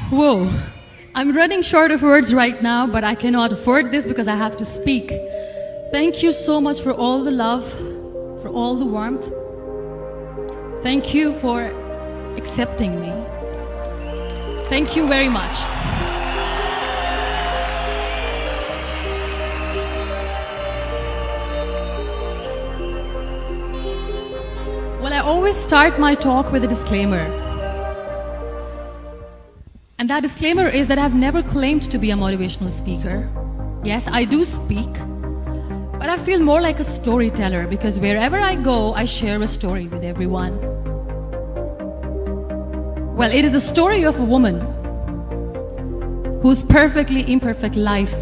Whoa. I'm running short of words right now, but I cannot afford this because I have to speak. Thank you so much for all the love, for all the warmth. Thank you for accepting me. Thank you very much. Well, I always start my talk with a disclaimer. And that disclaimer is that I've never claimed to be a motivational speaker. Yes, I do speak, but I feel more like a storyteller because wherever I go, I share a story with everyone. Well, it is a story of a woman whose perfectly imperfect life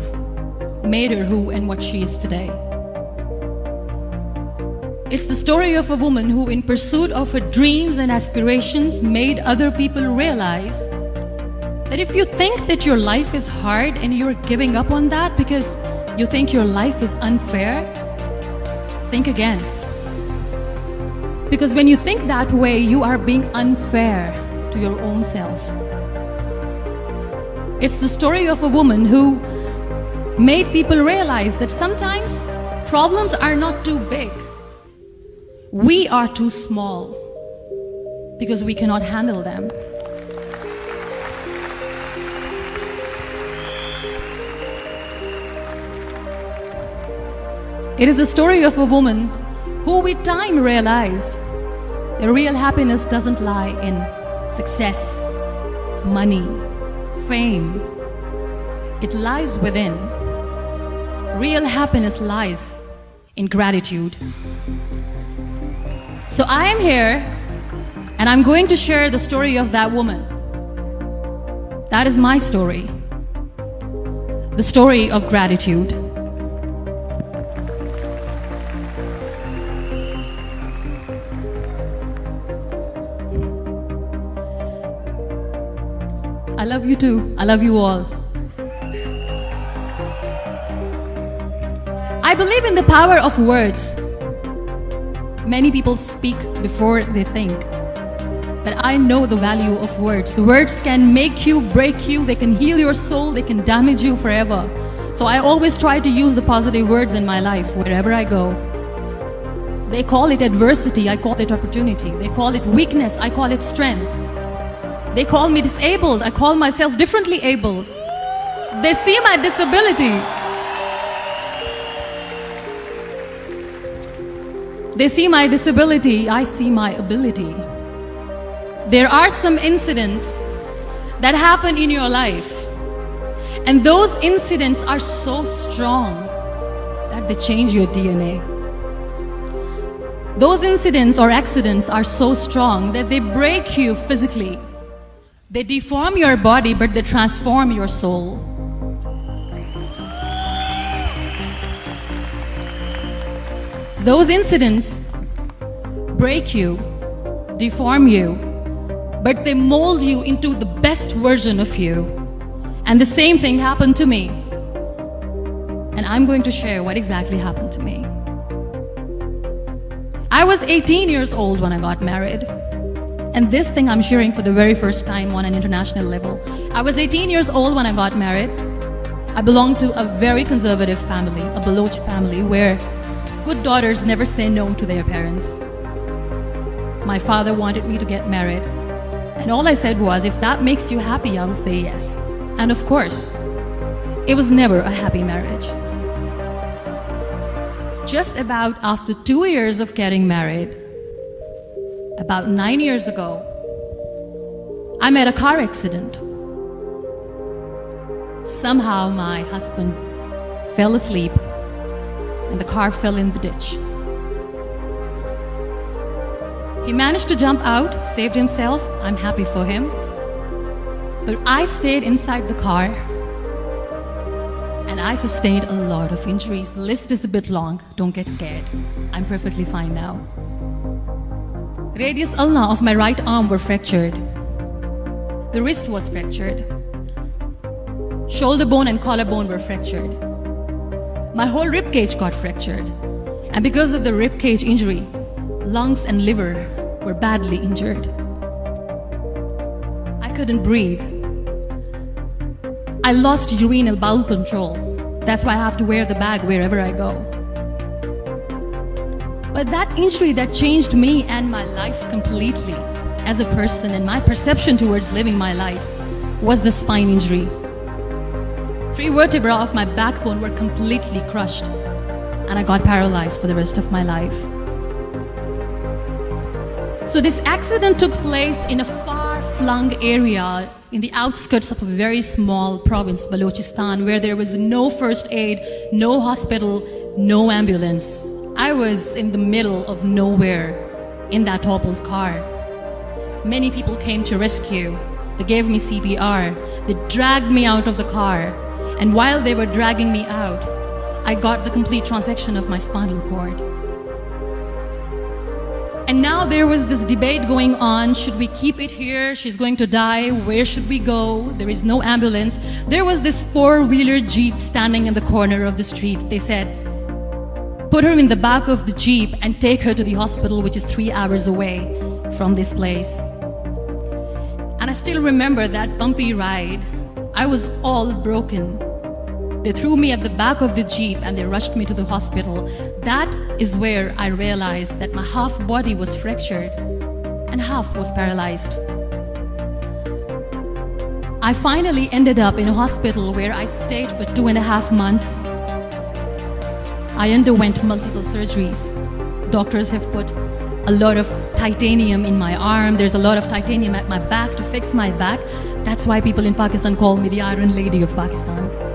made her who and what she is today. It's the story of a woman who, in pursuit of her dreams and aspirations, made other people realize that if you think that your life is hard and you're giving up on that because you think your life is unfair, think again. Because when you think that way, you are being unfair to your own self. It's the story of a woman who made people realize that sometimes problems are not too big. We are too small because we cannot handle them. It is the story of a woman who with time realized that real happiness doesn't lie in success, money, fame. It lies within. Real happiness lies in gratitude. So I am here and I'm going to share the story of that woman. That is my story. The story of gratitude. I love you too. I love you all. I believe in the power of words. Many people speak before they think. But I know the value of words. The words can make you, break you, they can heal your soul, they can damage you forever. So I always try to use the positive words in my life wherever I go. They call it adversity, I call it opportunity. They call it weakness, I call it strength. They call me disabled, I call myself differently abled. They see my disability. They see my disability, I see my ability. There are some incidents that happen in your life, and those incidents are so strong that they change your DNA. Those incidents or accidents are so strong that they break you physically. They deform your body, but they transform your soul. Those incidents break you, deform you, but they mold you into the best version of you. And the same thing happened to me. And I'm going to share what exactly happened to me. I was 18 years old when I got married. And this thing I'm sharing for the very first time on an international level. I was 18 years old when I got married. I belonged to a very conservative family, a Baloch family, where good daughters never say no to their parents. My father wanted me to get married. And all I said was, if that makes you happy, I'll say yes. And of course, it was never a happy marriage. Just about after 2 years of getting married, about 9 years ago, I met a car accident. Somehow my husband fell asleep and the car fell in the ditch. He managed to jump out, saved himself. I'm happy for him. But I stayed inside the car and I sustained a lot of injuries. The list is a bit long. Don't get scared. I'm perfectly fine now. Radius ulna of my right arm were fractured. The wrist was fractured. Shoulder bone and collarbone were fractured. My whole rib cage got fractured. And because of the rib cage injury, lungs and liver were badly injured. I couldn't breathe. I lost urine and bowel control. That's why I have to wear the bag wherever I go. But that injury that changed me and my life completely as a person and my perception towards living my life was the spine injury. 3 vertebrae of my backbone were completely crushed, and I got paralyzed for the rest of my life. So this accident took place in a far-flung area in the outskirts of a very small province, Balochistan, where there was no first aid, no hospital, no ambulance. I was in the middle of nowhere in that toppled car. Many people came to rescue. They gave me CPR. They dragged me out of the car. And while they were dragging me out, I got the complete transection of my spinal cord. And now there was this debate going on. Should we keep it here? She's going to die. Where should we go? There is no ambulance. There was this 4-wheeler Jeep standing in the corner of the street. They said, put her in the back of the Jeep and take her to the hospital, which is 3 hours away from this place. And I still remember that bumpy ride. I was all broken. They threw me at the back of the Jeep and they rushed me to the hospital. That is where I realized that my half body was fractured and half was paralyzed. I finally ended up in a hospital where I stayed for 2.5 months. I underwent multiple surgeries. Doctors have put a lot of titanium in my arm. There's a lot of titanium at my back to fix my back. That's why people in Pakistan call me the Iron Lady of Pakistan.